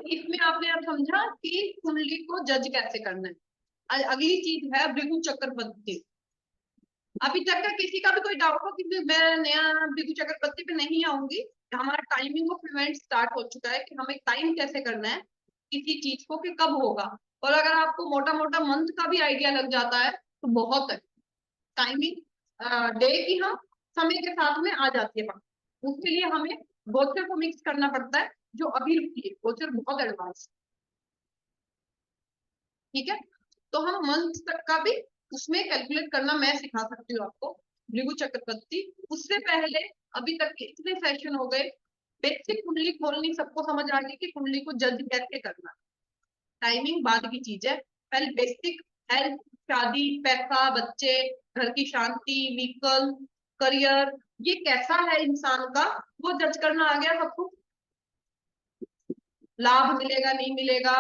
इसमें आपने अब समझा कि कुंडली को जज कैसे करना है। अगली चीज है भृगु चक्र पद्धति। अभी तक का किसी का भी कोई डाउट हो कि मैं नया भृगु चक्र पद्धति पे नहीं आऊंगी। हमारा टाइमिंग ऑफ इवेंट स्टार्ट हो चुका है कि हमें टाइम कैसे करना है किसी चीज को कि कब होगा। और अगर आपको मोटा मोटा मंथ का भी आइडिया लग जाता है तो बहुत है। टाइमिंग डे की हम समय के साथ में आ जाती है बात। उसके लिए हमें गोचर को मिक्स करना पड़ता है जो अभी रुकी है। गोचर बहुत एडवांस, ठीक है। तो हम मंथ तक का भी उसमें कैलकुलेट करना मैं सिखा सकती हूँ आपको भृगु चक्र पद्धति। उससे पहले अभी तक के इतने सेशन हो गए, बेसिक कुंडली खोलनी सबको समझ आ गई कि कुंडली को जज कैसे करना। टाइमिंग बाद की चीज है, पहले बेसिक हेल्थ, शादी, पैसा, बच्चे, घर की शांति, व्हीकल, करियर, ये कैसा है इंसान का, वो जज करना आ गया सबको। लाभ मिलेगा नहीं मिलेगा,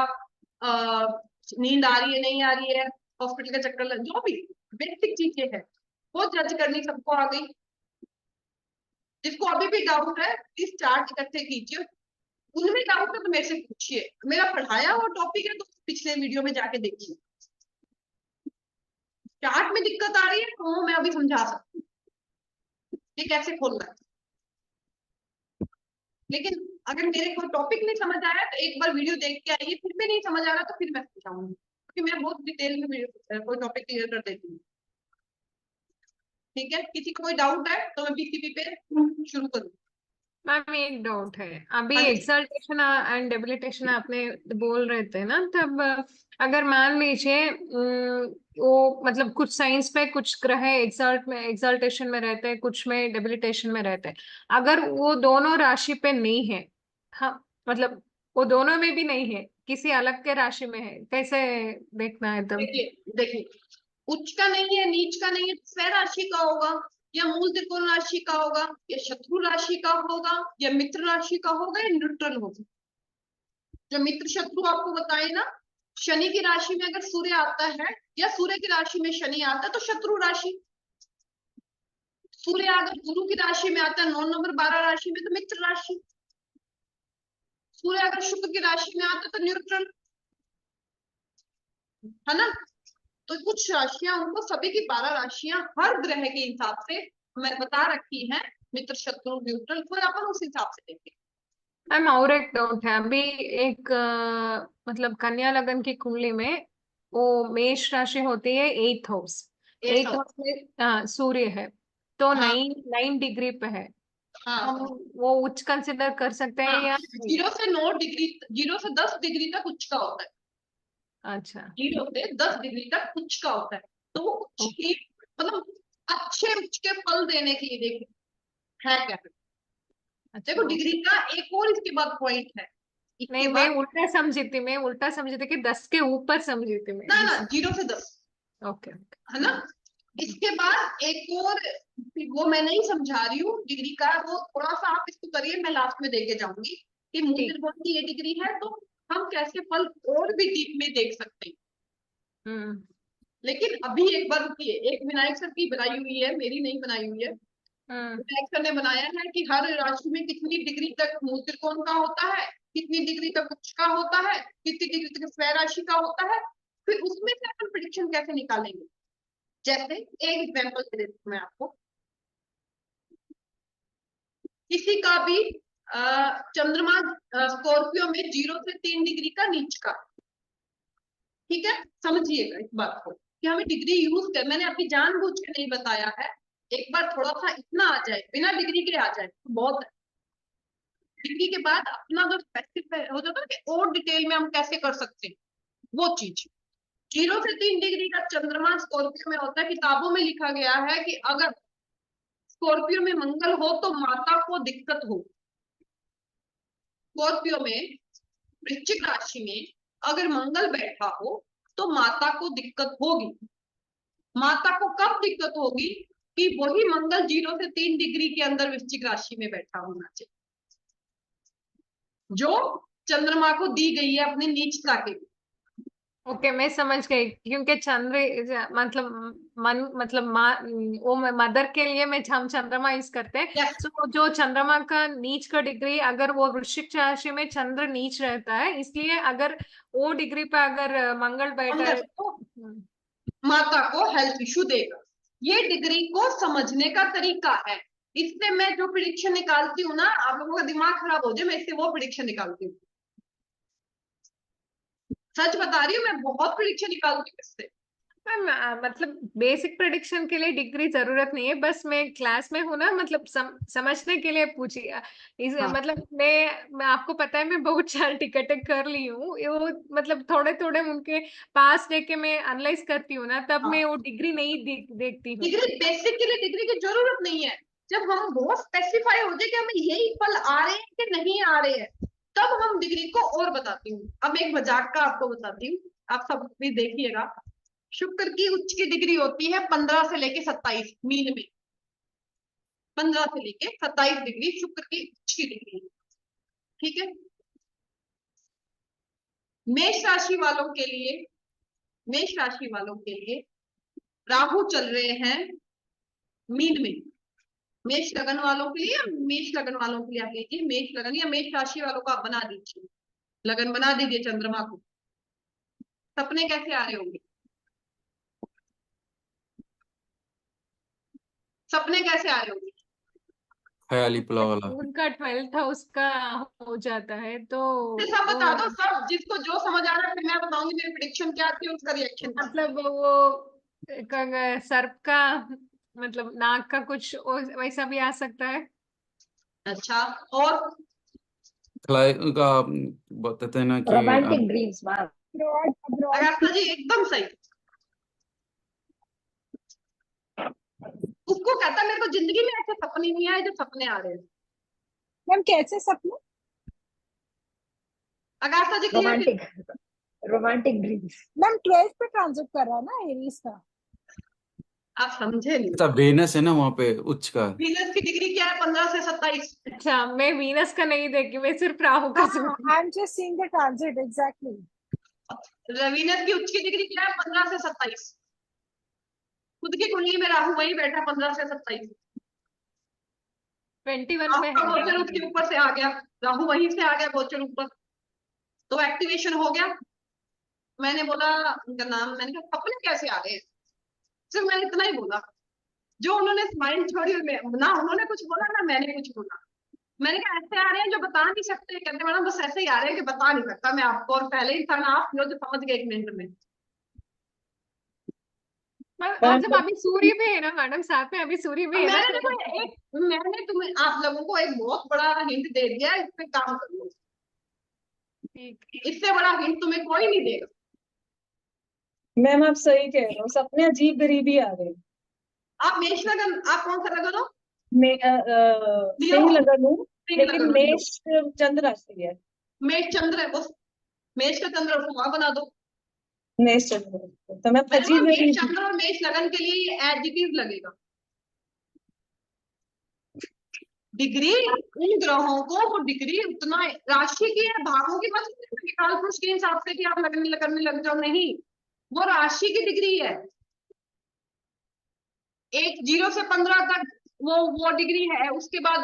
नींद आ रही है नहीं आ रही है, हॉस्पिटल का चक्कर जो भी बेसिक चीजें है वो जज करनी सबको आ गई। जिसको अभी भी डाउट है प्लीज चार्ट इकट्ठे कीजिए। उनमें डाउट है तो मेरे से पूछिए, मेरा पढ़ाया हुआ टॉपिक है तो पिछले वीडियो में जाके देखिए। चार्ट में दिक्कत आ रही है तो मैं अभी समझा सकती हूँ ये कैसे खोलना है। लेकिन अगर मेरे को टॉपिक नहीं समझ आया तो एक बार वीडियो देख के आइए, फिर भी नहीं समझ आ रहा तो फिर मैं समझाऊंगी, क्योंकि मैं बहुत डिटेल में कोई टॉपिक क्लियर कर देती हूँ। ठीक है, किसी को कोई डाउट है तो मैं बीसीपी पे शुरू करूँ। मैम एक डाउट है, अभी हाँ जी। एक्सल्टेशन एंड डेबिलिटेशन आपने बोल रहे थे ना, तब अगर मान लीजिए वो मतलब कुछ साइंस पे कुछ ग्रह एक्सल्टेशन में रहते हैं, कुछ में डेबिलिटेशन में रहते हैं, अगर वो दोनों राशि पे नहीं है, हाँ मतलब वो दोनों में भी नहीं है, किसी अलग के राशि में है, कैसे देखना है तब? देखिए देखिए, उच्च का नहीं है, नीच का नहीं है, स्वय राशि का होगा या मूल त्रिकोण राशि का होगा या शत्रु राशि का होगा या मित्र राशि का होगा या न्यूट्रल होगा। जो मित्र शत्रु आपको बताए ना, शनि की राशि में अगर सूर्य आता है या सूर्य की राशि में शनि आता है तो शत्रु राशि। सूर्य अगर गुरु की राशि में आता है 9 नंबर 12 राशि में तो मित्र राशि। सूर्य अगर शुक्र की राशि में आता है तो न्यूट्रल, है ना। तो कुछ राशियां उनको सभी की 12 राशियां हर ग्रह के हिसाब से मैं बता रखी हैं, मित्र शत्रु न्यूट्रल, फिर अपन उस हिसाब से देखें। मैम और एक डाउट है, अभी एक मतलब कन्या लगन की कुंडली में वो मेष राशि होती है, 8th house. Eight 8th house house. में सूर्य है, तो हाँ 9 डिग्री पे है। हम हाँ वो उच्च कंसिडर कर सकते हैं हाँ, या नहीं? 0 से 9 डिग्री, 0 से 10 डिग्री तक उच्च का होता है। अच्छा। 0 से 10 डिग्री तक उच्च का होता है। तो वो उच्च ओ- की मतलब अच्छे उच्च के फल देने के लिए देखो है क्या। अच्छा देखो डिग्री ओके। का एक और इसके बाद पॉइंट है नहीं, इसके मैं बाद। उल्टा समझी थी, मैं उल्टा समझी थी कि 10 के ऊपर समझी थी मैं ना ना, इस। 0 से 10, ओके है ना। ओके। इसके बाद एक और, वो मैं नहीं समझा रही हूँ डिग्री का, वो थोड़ा सा आप इसको करिए, मैं लास्ट में देके जाऊंगी कि मूल ठीक। त्रिकोण की ये डिग्री है तो हम कैसे फल और भी डीप में देख सकते हैं। हम्म। लेकिन अभी एक बार रुकिए, एक विनायक सर की बनाई हुई है, मेरी नहीं बनाई हुई है। हम्म। विनायक सर ने बनाया है कि हर राशि में कितनी डिग्री तक मूल त्रिकोण का होता है, कितनी डिग्री तक उच्च का होता है, कितनी डिग्री तक स्वय राशि का होता है, फिर उसमें से अपन प्रिडिक्शन कैसे निकालेंगे। जैसे एक एग्जाम्पल दे देती हूँ मैं आपको। किसी का भी चंद्रमा स्कॉर्पियो में 0 से 3 डिग्री का नीच का, ठीक है। समझिएगा इस बात को कि हमें डिग्री यूज कर, मैंने अभी जानबूझ के नहीं बताया है। एक बार थोड़ा सा इतना आ जाए, बिना डिग्री के आ जाए तो बहुत है। डिग्री के बाद अपना जो स्पेसिफाई हो जाता है कि और डिटेल में हम कैसे कर सकते हैं वो चीज। 0 से 3 डिग्री का चंद्रमा स्कॉर्पियो में होता है, किताबों में लिखा गया है कि अगर स्कॉर्पियो में मंगल हो तो माता को दिक्कत हो। स्कॉर्पियो में, वृश्चिक राशि में अगर मंगल बैठा हो तो माता को दिक्कत होगी। माता को कब दिक्कत होगी कि वही मंगल 0 से 3 डिग्री के अंदर वृश्चिक राशि में बैठा होना चाहिए, जो चंद्रमा को दी गई है अपनी नीचता के लिए। ओके, मैं समझ गई, क्योंकि चंद्र मतलब मन मतलब माँ, वो मदर के लिए मैं हम चंद्रमा यूज करते हैं। यस, तो जो चंद्रमा का नीच का डिग्री, अगर वो वृश्चिक राशि में चंद्र नीच रहता है, इसलिए अगर वो डिग्री पे अगर मंगल बैठा है अंदर तो माता को हेल्थ इशू देगा। ये डिग्री को समझने का तरीका है। इससे मैं जो प्रिडिक्शन निकालती हूँ ना, आप लोगों का दिमाग खराब हो जाए, मैं इससे वो प्रिडिक्शन निकालती हूँ। सच बता रही हूँ, मैं बहुत प्रिडिक्शन निकालती हूँ इससे। मैम, मतलब बेसिक प्रेडिक्शन के लिए डिग्री जरूरत नहीं है, बस मैं क्लास में हूँ ना, मतलब समझने के लिए पूछी। इस हाँ मतलब मैं आपको पता है, मैं बहुत सारी टिकटें कर ली हूँ, वो मतलब थोड़े थोड़े उनके पास देके मैं एनालाइज करती हूँ ना, तब मैं हाँ, वो डिग्री नहीं देखती हूँ। डिग्री बेसिक के लिए डिग्री की जरूरत नहीं है। जब हम बहुत स्पेसिफाई हो जाए कि हमें यही फल आ रहे हैं कि नहीं आ रहे हैं, तब हम डिग्री को और बताती हूँ। अब एक मजाक का आपको बताती हूँ, आप सब भी देखिएगा। शुक्र की उच्च की डिग्री होती है 15 से लेके 27 मीन में। 15 से लेके 27 डिग्री शुक्र की उच्च की डिग्री। ठीक है। मेष राशि वालों के लिए, मेष राशि वालों के लिए राहु चल रहे हैं मीन में। मेष लगन वालों के लिए, या मेष लगन वालों के लिए आप लीजिए, मेष लगन या मेष राशि वालों को आप बना दीजिए, लगन बना दीजिए चंद्रमा को। सपने कैसे आ रहे होंगे? सपने कैसे आ रहे होंगे? ख्याली पुलाव वाला। उनका 12th हाउस का हो जाता है तो फिर सब वो बता दो, सब जिसको जो समझ आ रहा है, फिर मैं बताऊंगी मेरी प्रिडिक्शन क्या थी, उसका रिएक्शन क्या। मतलब वो सर्प का, मतलब नाक का कुछ वैसा भी आ सकता है। अच्छा, और खिलाई का बताते हैं ना कि romantic dreams ma'am. Abroad abroad. Agatha ji एकदम सही। उसको कहता है मेरे को जिंदगी में ऐसे सपने नहीं आए जो सपने आ रहे हैं। मैम कैसे सपने? अगाथा जी क्लियर कीजिए। Romantic romantic dreams ma'am 12th पे ट्रांजिट कर रहा है ना एरीज का। आप समझे नहीं। अच्छा वेनस है ना वहां पे उच्च का। वीनस की डिग्री क्या है? 15 से 27। अच्छा, मैं वीनस का नहीं देखी, मैं सिर्फ राहु का हाँ सुनती I am just seeing the transit exactly. Venus की उच्च की डिग्री क्या है? 15 से 27। खुद की कुंडली में राहु वही बैठा 15 से 27। 21 में आपका है गोचर राहु। उसके ऊपर से आ गया, राहु वहीं से आ गया गोचर ऊपर, तो एक्टिवेशन हो गया। मैंने बोला उनका नाम, मैंने कहा सपने कैसे आ रहे हैं, सिर्फ मैंने इतना ही बोला। जो उन्होंने स्माइल छोड़ी, ना उन्होंने कुछ बोला ना मैंने कुछ बोला। मैंने कहा ऐसे आ रहे हैं जो बता नहीं सकते। कहते मैडम बस ऐसे ही आ रहे हैं कि बता नहीं सकता मैं आपको, और पहले इंसान आप जो समझ गए 1 मिनट में। मतलब अभी सूर्य भी है ना मैडम, साथ में अभी सूर्य अब भी है ना, मैंने तो देखो मैंने तुम्हें आप लोगों को एक बहुत बड़ा हिंट दे दिया, इस पे काम करो। ठीक। इससे बड़ा हिंट तुम्हें कोई नहीं देगा। मैम आप सही कह रहे हो, सपने अजीब गरीब ही आ रहे हैं। आप मेष लगन, आप कौन सा लगन हो? मैं लियो, सिंह लगन हूँ, सिंह लगन लेकिन हो, लियो। मेष चंद्र राशि है। मेष चंद्र है वो, मेष का चंद्र उसको वहां बना दो। मेष चंद्र, तो मैं मैंने बोला अजीब मेष गरीब। चंद्र और मेष लगन के लिए एडजेक्टिव लगेगा। डिग्री उन ग्रहों को, वो डिग्री उतना राशि की है, भावों की मत काल पुरुष के हिसाब से कि आप लगने करने लग जाओ, नहीं। वो राशि की डिग्री है। एक 0 से 15 तक वो डिग्री है, उसके बाद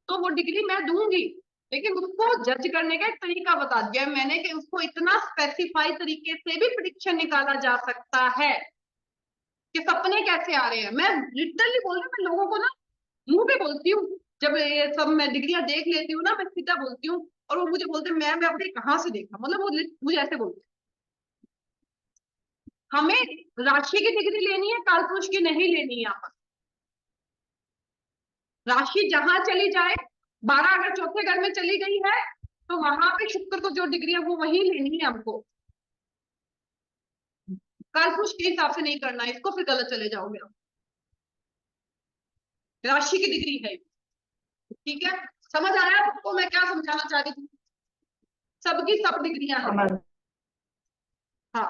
तो वो डिग्री मैं दूंगी, लेकिन उसको जज करने का एक तरीका बता दिया मैंने कि उसको इतना स्पेसिफाई तरीके से भी प्रिडिक्शन निकाला जा सकता है कि सपने कैसे आ रहे हैं। मैं लिटरली बोल रही हूँ, मैं लोगों को ना मुंह पे बोलती हूँ। जब ये सब मैं डिग्रियां देख लेती हूँ ना, मैं सीधा बोलती हूँ, और वो मुझे बोलते हैं मैं आपने कहाँ से देखा, मतलब वो मुझे ऐसे बोलते हैं। हमें राशि की डिग्री लेनी है, कालपुरुष की नहीं लेनी है। यहाँ पर राशि जहां चली जाए, 12 अगर चौथे घर में चली गई है, तो वहां पे शुक्र को जो डिग्री है वो वही लेनी है हमको। कालपुरुष के हिसाब से नहीं करना है इसको, फिर गलत चले जाओगे आप। राशि की डिग्री है, ठीक है। समझ आया आपको मैं क्या समझाना चाह रही थी? सबकी सब डिग्रियां हैं। हाँ,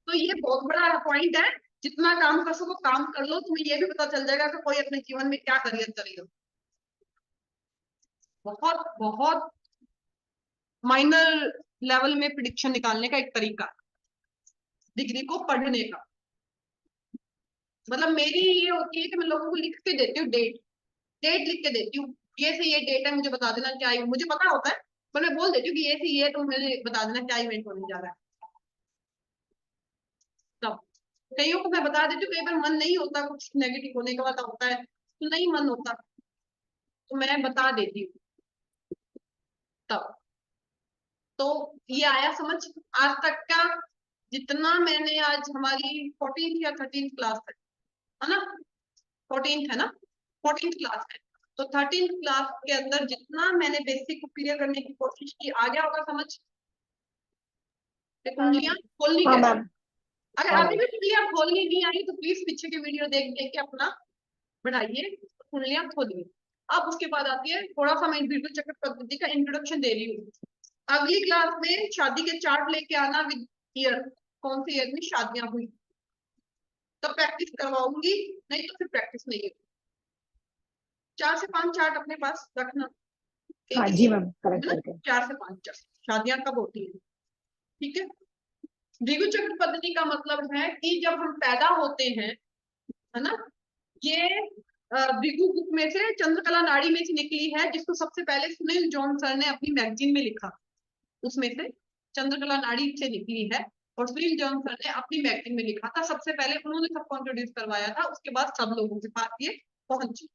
तो ये बहुत बड़ा पॉइंट है। जितना काम कर सको काम कर लो, तुम्हें ये भी पता चल जाएगा कि कोई अपने जीवन में क्या करियर करेगा। बहुत बहुत माइनर लेवल में प्रिडिक्शन निकालने का एक तरीका है। डिग्री को पढ़ने का। मतलब मेरी ये होती है कि मैं लोगों को लिख के देती हूँ, डेट लिख के देती हूँ, ये से ये डेट है, मुझे बता देना क्या, मुझे पता होता है पर मैं बोल देती हूँ कि ये से ये, तो मुझे बता देना क्या इवेंट होने जा रहा है। तब कईयों को मैं बता देती हूँ, कई बार मन नहीं होता, कुछ नेगेटिव होने का वाला होता है तो नहीं मन होता, तो मैं बता देती हूँ तब। तो ये आया समझ आज तक का, जितना मैंने आज हमारी 14th या 13th क्लास है ना, 14th है ना, 14th क्लास है, तो 13th क्लास के अंदर जितना मैंने बेसिक को क्लियर करने की कोशिश की, आ गया होगा समझ। कुंडलियां खोलनी हाँ कैसे, मैम। अगर हाँ अभी मैम। भी कुंडलियां खोलनी नहीं आई तो प्लीज पीछे के वीडियो देख देख के अपना बढ़ाइए, कुंडलियां खोलिए। अब उसके बाद आती है, थोड़ा सा मैं बिल्कुल चक्र पद्धति का इंट्रोडक्शन दे रही हूँ। अगली क्लास में शादी के चार्ट लेके आना विद ईयर, कौन से ईयर में शादियां हुई, तो प्रैक्टिस करवाऊंगी, नहीं तो फिर प्रैक्टिस नहीं है। 4 से 5 चार्ट अपने पास रखना, हाँ एक जी एक, मैम, करेक्ट है ना, करके। 4 से 5 चार्ट शादियां कब होती है, ठीक है। भृगु चक्र पद्धति का मतलब है कि जब हम पैदा होते हैं, है ना, ये भृगु बुक में से, चंद्रकला नाड़ी में से निकली है, जिसको सबसे पहले सुनील जॉन सर ने अपनी मैगजीन में लिखा, उसमें से चंद्रकला नाड़ी से निकली है, और सुनील जॉन सर ने अपनी मैगजीन में लिखा था, सबसे पहले उन्होंने सबको इंट्रोड्यूस करवाया था, उसके बाद सब लोगों के पास ये पहुंची।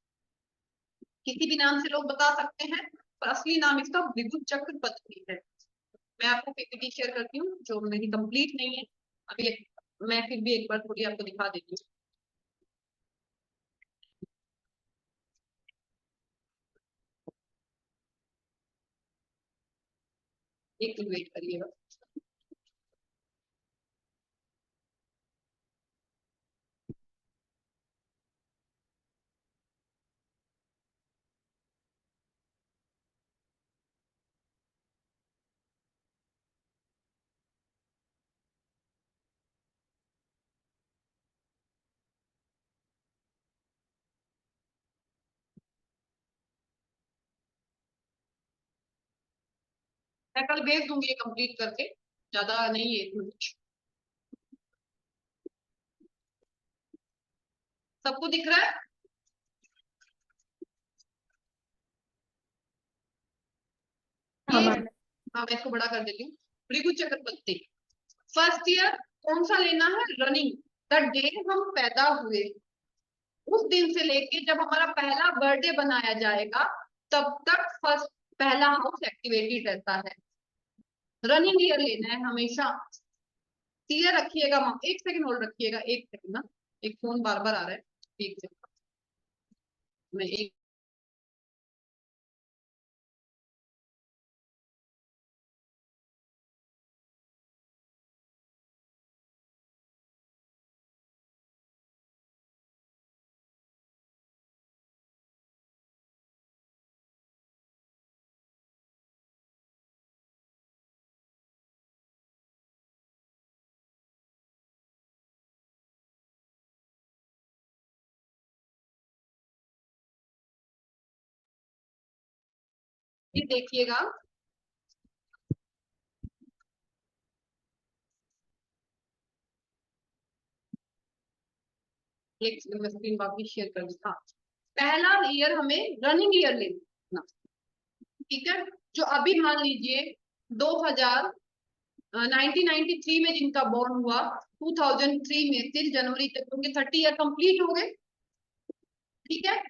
किसी भी नाम से लोग बता सकते हैं, पर असली नाम इसका भृगु चक्र पद्धति है। मैं आपको पीपीटी शेयर करती हूँ, जो मेरी कंप्लीट नहीं है अभी, मैं फिर भी एक बार थोड़ी आपको दिखा देती हूँ। एक मिनट वेट करिएगा। मैं कल भेज दूंगी कंप्लीट करके, ज्यादा नहीं है इसमें कुछ। सबको दिख रहा है? हाँ ये, मैम। हाँ मैं इसको बड़ा कर देती हूँ। भृगु चक्र पद्धति, फर्स्ट ईयर कौन सा लेना है, रनिंग, द डे हम पैदा हुए उस दिन से लेके जब हमारा पहला बर्थडे बनाया जाएगा तब तक फर्स्ट पहला हाउस एक्टिवेटेड रहता है। रनिंग ईयर लेना है हमेशा, क्लियर रखिएगा। एक सेकंड होल्ड रखिएगा, एक सेकंड ना, एक फोन बार बार आ रहा है, एक सेकंड मैं एक, ये देखिएगा, एक सेकंड मैं स्क्रीन वापस शेयर कर दूँ। हाँ, पहला ईयर हमें रनिंग ईयर लेना, ठीक है। जो अभी मान लीजिए 2000 1993 में जिनका बॉर्न हुआ, 2003 में 3 जनवरी तक उनके 30 ईयर कंप्लीट हो गए, ठीक है।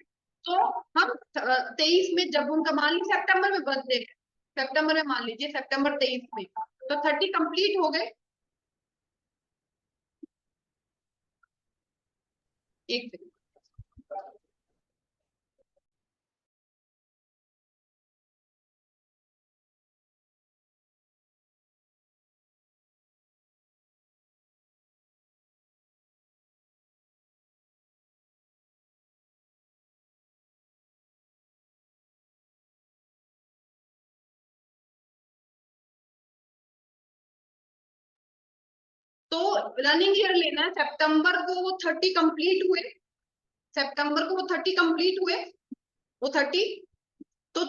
तो हम 23 में जब उनका मान लीजिए सितंबर में बर्थडे, सितंबर में मान लीजिए सितंबर 23 में, तो 30 कंप्लीट हो गए। एक सेकंड, तो रनिंग ईयर लेना है। सितंबर को वो 30 कंप्लीट हुए, सितंबर को वो 30 कंप्लीट हुए, वो 30, तो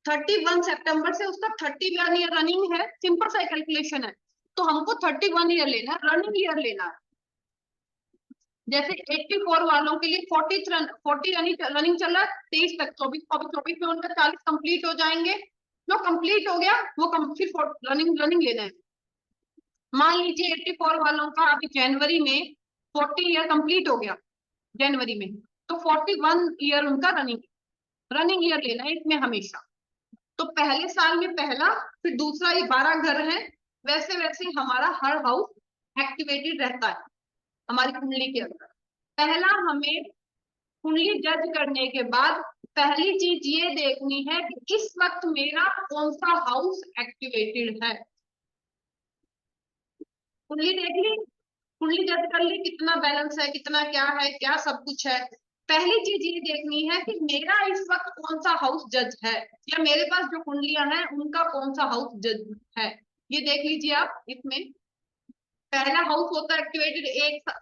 31 सितंबर से उसका 30 ईयर रनिंग है, सिंपल सा कैलकुलेशन है। तो हमको 31 ईयर लेना है, रनिंग ईयर लेना है। जैसे 84 वालों के लिए 40 रनिंग चल रहा है, 23 तक, 24 में उनका 40 कंप्लीट हो जाएंगे। जो कंप्लीट हो गया वो फिर रनिंग लेना है। मान लीजिए 84 वालों का अभी जनवरी में 40 ईयर कंप्लीट हो गया जनवरी में, तो 41 ईयर उनका रनिंग ईयर लेना है इसमें हमेशा। तो पहले साल में पहला, फिर दूसरा, ये 12 घर है, वैसे वैसे हमारा हर हाउस एक्टिवेटेड रहता है हमारी कुंडली के अंदर। पहला हमें कुंडली जज करने के बाद पहली चीज ये देखनी है कि इस वक्त मेरा कौन सा हाउस एक्टिवेटेड है। कुंडली देख ली, कुंडली जज कर ली, कितना बैलेंस है, कितना क्या है, क्या सब कुछ है। पहली चीज ये देखनी है कि मेरा इस वक्त कौन सा हाउस जज है, या मेरे पास जो कुंडलियां हैं उनका कौन सा हाउस जज है। ये देख लीजिए आप। इसमें पहला हाउस होता है एक्टिवेटेड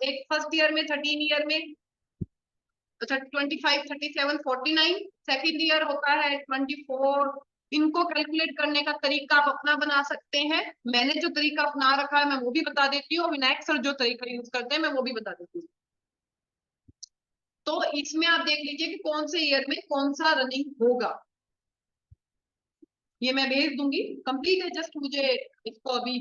एक फर्स्ट ईयर में, 13 ईयर में 25, 37, 49, सेकेंड ईयर होता है 24। इनको कैलकुलेट करने का तरीका आप अपना बना सकते हैं। मैंने जो तरीका अपना रखा है मैं वो भी बता देती हूँ, विनायक सर जो तरीका यूज करते हैं मैं वो भी बता देती हूँ। तो इसमें आप देख लीजिए कि कौन से ईयर में कौन सा रनिंग होगा। ये मैं भेज दूंगी, कंप्लीट है, जस्ट मुझे इसको अभी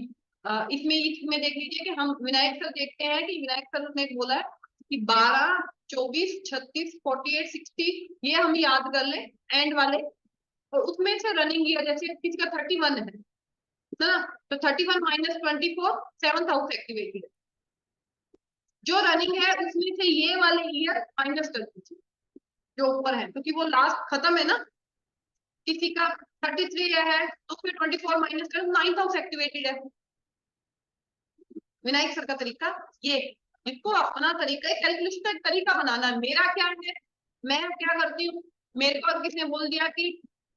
इसमें देख लीजिए कि हम विनायक सर देखते हैं कि विनायक सर ने बोला है कि 12, 24, 36, 48, 60 ये हम याद कर लें एंड वाले। और उसमें से रनिंग ईयर जैसे किसी का 31 है ना, तो 31 माइनस 24, 7th हाउस एक्टिवेटेड है। जो रनिंग है उसमें से ये वाले ईयर माइनस कर दीजिए जो ऊपर है, क्योंकि वो लास्ट खत्म है ना। किसी का 33 है तो उसमें 24 माइनस कर, 9th हाउस एक्टिवेटेड है। विनायक सर का तरीका ये, इसको अपना तरीका, कैलकुलेशन का एक तरीका बनाना है। मेरा क्या है, मैं क्या करती हूँ, मेरे को किसने बोल दिया कि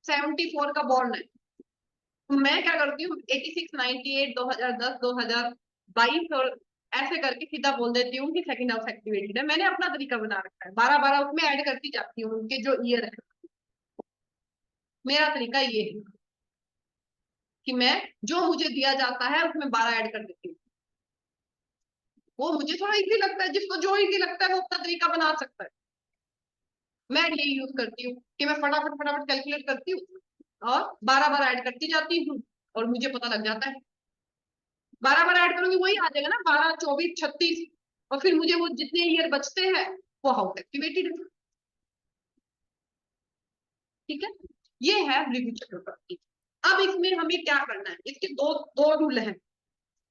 74 का बॉर्न है, तो मैं क्या करती हूँ 86, 98, 2010, 2022 और ऐसे करके सीधा बोल देती हूँ कि सेकंड हाउस एक्टिवेटेड है। मैंने अपना तरीका बना रखा है, 12 उसमें ऐड करती जाती हूँ उनके जो ईयर है। मेरा तरीका ये है कि मैं जो मुझे दिया जाता है उसमें 12 ऐड कर देती हूँ। वो मुझे थोड़ा इजी लगता है, जिसको जो इजी लगता है वो अपना तरीका बना सकता है। मैं ये यूज करती हूँ कि मैं फटाफट कैलकुलेट करती हूँ और 12 ऐड करती जाती हूँ और मुझे पता लग जाता है। 12 ऐड करूंगी वही आ जाएगा ना, 12, 24, 36, और फिर मुझे वो जितने ईयर बचते हैं वो हाउस एक्टिवेटेड है। ठीक है, ये है भृगु चक्रवर्ती। अब इसमें हमें क्या करना है, इसके दो रूल हैं।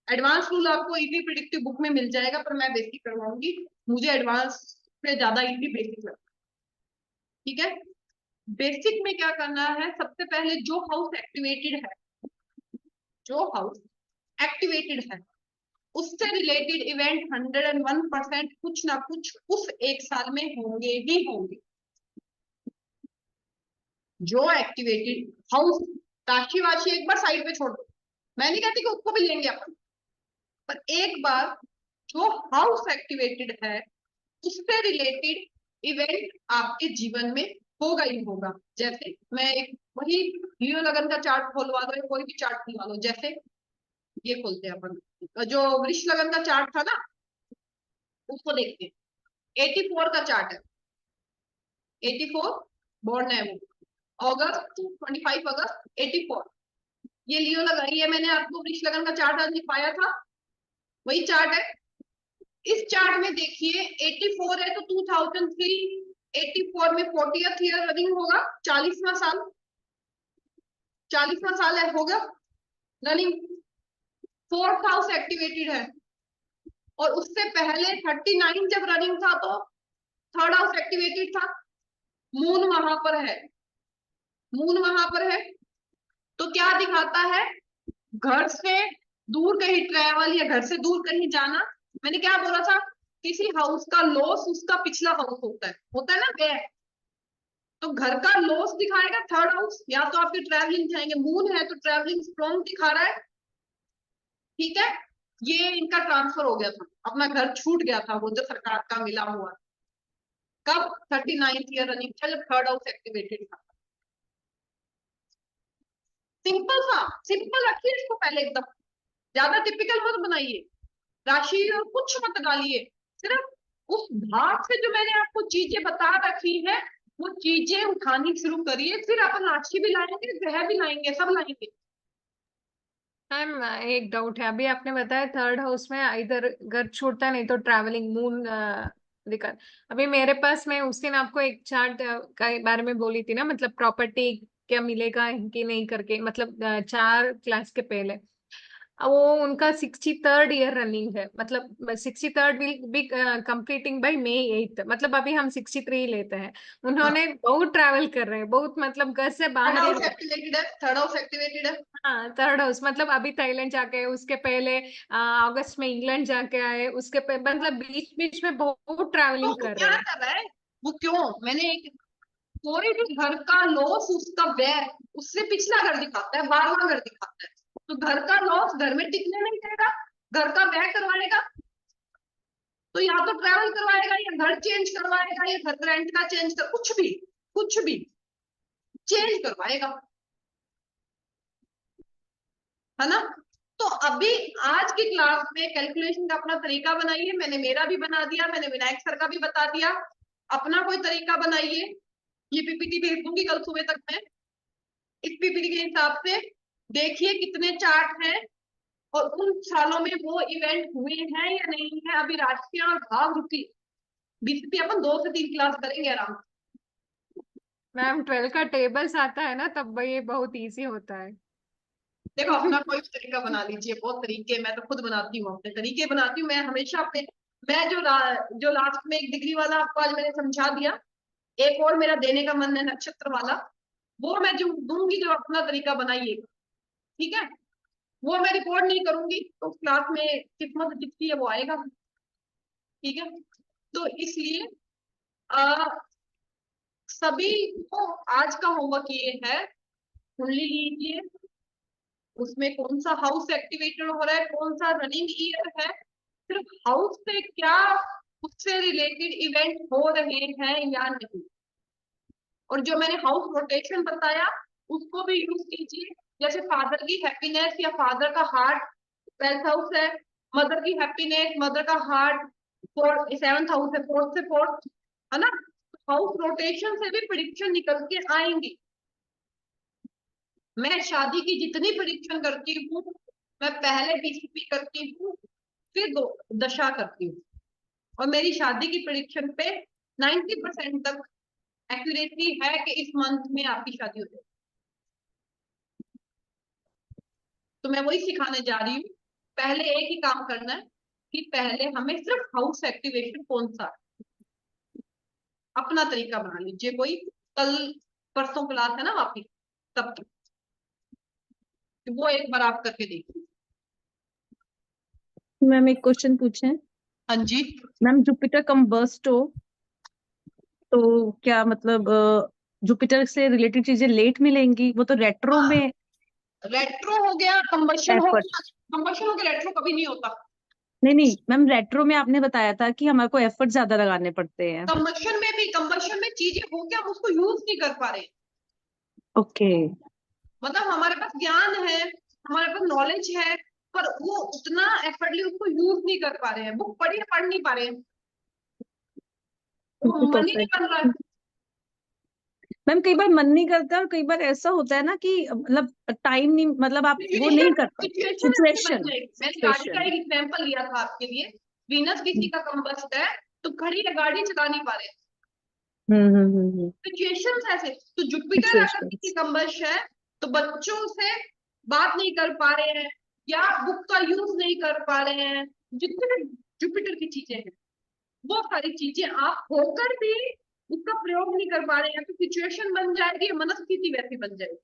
एडवांस रूल आपको इजी प्रिडिक्टिव बुक में मिल जाएगा, पर मैं बेसिक करवाऊंगी, मुझे एडवांस से ज्यादा इजी बेसिक लगता है। ठीक है, बेसिक में क्या करना है, सबसे पहले जो हाउस एक्टिवेटेड है उससे रिलेटेड इवेंट 101% कुछ ना कुछ उस एक साल में होंगे ही होंगे। जो एक्टिवेटेड हाउस, राशि वाशी एक बार साइड पे छोड़ दो, मैं नहीं कहती कि उसको भी लेंगे अपन, पर एक बार जो हाउस एक्टिवेटेड है उससे रिलेटेड इवेंट आपके जीवन में होगा ही होगा। जैसे मैं एक वही लियो लगन का चार्ट खोलवा दो, कोई भी चार्ट खुलवा दो। जैसे ये खोलते हैं अपन, जो वृष लगन का चार्ट था ना उसको देखते हैं। 84 का चार्ट है, 84 बॉर्न है वो, अगस्त 25 अगस्त 84। ये लियो लगा, ये मैंने आपको वृष लगन का चार्ट आज दिखाया था, वही चार्ट है। इस चार्ट में देखिए 84 है तो 2003, 84 में 40th ईयर रनिंग होगा, 40वां साल, 40वां साल है होगा रनिंग। 4th हाउस एक्टिवेटेड है, और उससे पहले 39 जब रनिंग था तो 3rd हाउस एक्टिवेटेड था। मून वहां पर है, मून वहां पर है, तो क्या दिखाता है, घर से दूर कहीं ट्रैवल या घर से दूर कहीं जाना। मैंने क्या बोला था, किसी हाउस का लॉस उसका पिछला हाउस होता है ना व्यय, तो घर का लॉस दिखाएगा 3rd हाउस, या तो आपके ट्रैवलिंग जाएंगे, मून है तो ट्रैवलिंग स्ट्रॉन्ग दिखा रहा है। ठीक है, ये इनका ट्रांसफर हो गया था, अपना घर छूट गया था वो जो सरकार का मिला हुआ। कब, 39th ईयर रनिंग था जब 3rd हाउस एक्टिवेटेड था। सिंपल सा, सिंपल रखिए इसको पहले एकदम, ज्यादा टिपिकल मत बनाइए, राशि और कुछ मत डालिए, सिर्फ उस भाग से जो मैंने आपको चीजें बता रखी है वो चीजें उठानी शुरू करिए, फिर अपन राशि भी लाएंगे, ग्रह भी लाएंगे, सब लाएंगे। मैम एक डाउट है, अभी आपने बताया थर्ड हाउस में इधर घर छूटता नहीं तो ट्रैवलिंग मून दिक्कत। अभी मेरे पास, मैं उस दिन आपको एक चार्ट का बारे में बोली थी ना, मतलब प्रॉपर्टी क्या मिलेगा कि नहीं करके, मतलब 4 क्लास के पहले। वो उनका 63rd ईयर रनिंग है, मतलब 63rd will be completing by May 8th, मतलब अभी हम 63 लेते हैं। हाँ, उन्होंने बहुत ट्रैवल कर रहे हैं, बहुत मतलब घर से थर्ड बाहर ही हाउस रहे। एक्टिवेटेड है, थर्ड हाउस एक्टिवेटेड है। हाँ, थर्ड हाउस, मतलब अभी थाईलैंड जाके, उसके पहले अगस्त में इंग्लैंड जाके आए, उसके मतलब बीच बीच में बहुत तो ट्रैवलिंग वो कर क्या रहे हैं। कर रहा है, वो क्यों, मैंने एक कोई भी घर का लॉस, उसका व्यय उससे पिछला घर दिखाता है, 12वां घर दिखाता है। तो घर का लॉस घर में टिकने नहीं देगा, घर का व्यय करवाएगा। तो या तो ट्रैवल करवाएगा, या घर चेंज करवाएगा, या घर रेंट का चेंज कर, कुछ भी चेंज करवाएगा, है ना। तो अभी आज की क्लास में कैलकुलेशन का अपना तरीका बनाइए, मैंने मेरा भी बना दिया, मैंने विनायक सर का भी बता दिया, अपना कोई तरीका बनाइए। ये पीपीटी भेज दूंगी कल सुबह तक मैं, इस पीपीटी के हिसाब से देखिए कितने चार्ट हैं और उन सालों में वो इवेंट हुए हैं या नहीं है। अभी राशि और भाव रुपी बीसीपी अपन 2 से 3 क्लास करेंगे आराम से। मैम 12 का टेबल्स आता है ना, तब ये बहुत इजी होता है। देखो अपना कोई भी तरीका बना लीजिए, बहुत तरीके मैं तो खुद बनाती हूँ, अपने तरीके बनाती हूँ मैं हमेशा अपने। मैं जो लास्ट में एक डिग्री वाला आपको आज मैंने समझा दिया, एक और मेरा देने का मन है नक्षत्र वाला, वो मैं जो दूंगी, जो अपना तरीका बनाइएगा, ठीक है। वो मैं रिकॉर्ड नहीं करूंगी, तो क्लास में किस्मत जितनी है वो आएगा, ठीक है। तो इसलिए आ, सभी को आज का होमवर्क ये है, कुंडली लीजिए, उसमें कौन सा हाउस एक्टिवेटेड हो रहा है, कौन सा रनिंग ईयर है, सिर्फ हाउस से क्या उससे रिलेटेड इवेंट हो रहे हैं या नहीं। और जो मैंने हाउस रोटेशन बताया उसको भी यूज कीजिए, जैसे फादर की हैप्पीनेस या फादर का हार्ट 12th हाउस है, मदर की हैप्पीनेस, मदर का हार्ट 7th हाउस है, 4th से 4th, है ना। हाउस रोटेशन से भी प्रिडिक्शन निकल के आएंगी। मैं शादी की जितनी प्रिडिक्शन करती हूँ, मैं पहले बीसीपी करती हूँ, फिर दशा करती हूँ, और मेरी शादी की प्रिडिक्शन पे 90% तक एक्यूरेसी है कि इस मंथ में आपकी शादी हो जाएगी। तो मैं वही सिखाने जा रही हूँ, पहले एक ही काम करना है कि पहले हमें सिर्फ हाउस एक्टिवेशन कौन सा है, अपना तरीका बना लीजिए। कोई कल परसों क्लास है ना वापिस, तब तक वो एक बार आप करके देखिए। मैम एक क्वेश्चन पूछें। हाँ जी, मैम जुपिटर कंबस्ट हो तो क्या मतलब जुपिटर से रिलेटेड चीजें लेट मिलेंगी? वो तो रेट्रो हाँ, में रेट्रो हो गया, कंबशन हो एफर्ट। गया, कंबशन हो गया, रेट्रो कभी नहीं होता। नहीं नहीं मैम, रेट्रो में आपने बताया था कि हमारे को एफर्ट ज्यादा लगाने पड़ते हैं। कंबशन में चीजें हो गया, हम उसको यूज नहीं कर पा रहे। ओके। मतलब हमारे पास ज्ञान है, हमारे पास नॉलेज है, पर वो उतना एफर्टली उसको यूज नहीं कर पा रहे हैं, बुक पढ़ी पढ़ नहीं पा रहे हैं, वो मन ही नहीं परफेक्ट। बन रहा है। मैम कई बार मन नहीं करता और कई बार ऐसा होता है ना कि मतलब टाइम नहीं, मतलब आप वो नहीं कर पाते। सिचुएशन ऐसे बन सिचुएशन जाएगी। मैंने गाड़ी का सिचुएशन। एक एग्जाम्पल लिया था आपके लिए, वीनस किसी का कंबस्ट है, तो खड़ी है गाड़ी चला नहीं पा रहे, सिचुएशन ऐसे। तो जुपिटर अगर सिचुएशन। किसी कंबस्ट है, तो बच्चों से बात नहीं कर पा रहे हैं, या बुक का यूज नहीं कर पा रहे हैं, जितने जुपिटर की चीजें हैं वो सारी चीजें आप होकर भी उसका प्रयोग नहीं कर पा रहे हैं, तो सिचुएशन बन जाएगी, मनस्थिति वैसी बन जाएगी,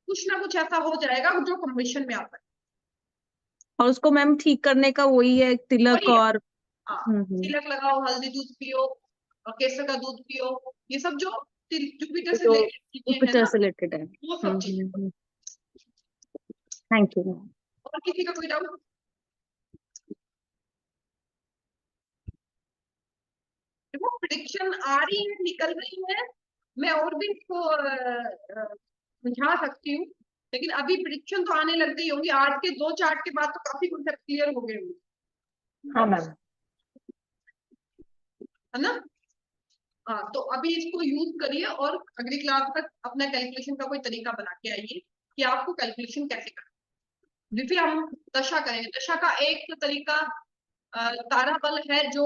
कुछ ना कुछ ऐसा हो जाएगा जो कंबशन में आता है। और उसको मैम ठीक करने का वही है, तिलक वही है, और हाँ, तिलक लगाओ, हल्दी दूध पियो और केसर का दूध पियो, ये सब जो जुपिटर से जो रिलेटेड चीजें हैं जुपिटर ना, से रिलेटेड है। वो सब चीजें। Thank you ma'am. और किसी का कोई डाउट? देखो प्रिडिक्शन आ रही है, निकल रही है, मैं और भी इसको समझा सकती हूँ, लेकिन अभी प्रिडिक्शन तो आने लग गई होंगी, आज के 2 चार्ट के बाद तो काफी कॉन्सेप्ट क्लियर हो गए होंगे, हाँ मैम। है ना। हाँ, तो अभी इसको यूज करिए और अगली क्लास तक अपना कैलकुलेशन का कोई तरीका बना के आइए कि आपको कैलकुलेशन कैसे करना है। फिर हम दशा करेंगे। दशा का एक तो तरीका ताराबल है जो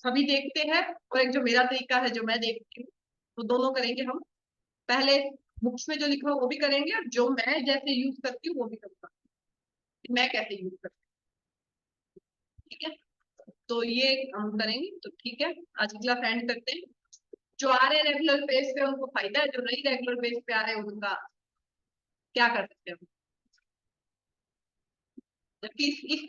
सभी देखते हैं, और एक जो मेरा तरीका है जो मैं देखती हूँ, तो दोनों करेंगे हम। पहले बुक्स में जो लिखा हो वो भी करेंगे, और जो मैं जैसे यूज करती हूँ वो भी करूँगा, मैं कैसे यूज करती हूँ। ठीक है, तो ये हम करेंगे। तो ठीक है, आज की क्लास एंड करते हैं। जो आ रहे हैं रेगुलर बेस पे उनको फायदा है, जो नहीं रेगुलर बेस पे आ रहे हैं उनका क्या कर सकते हैं हम। जबकि इस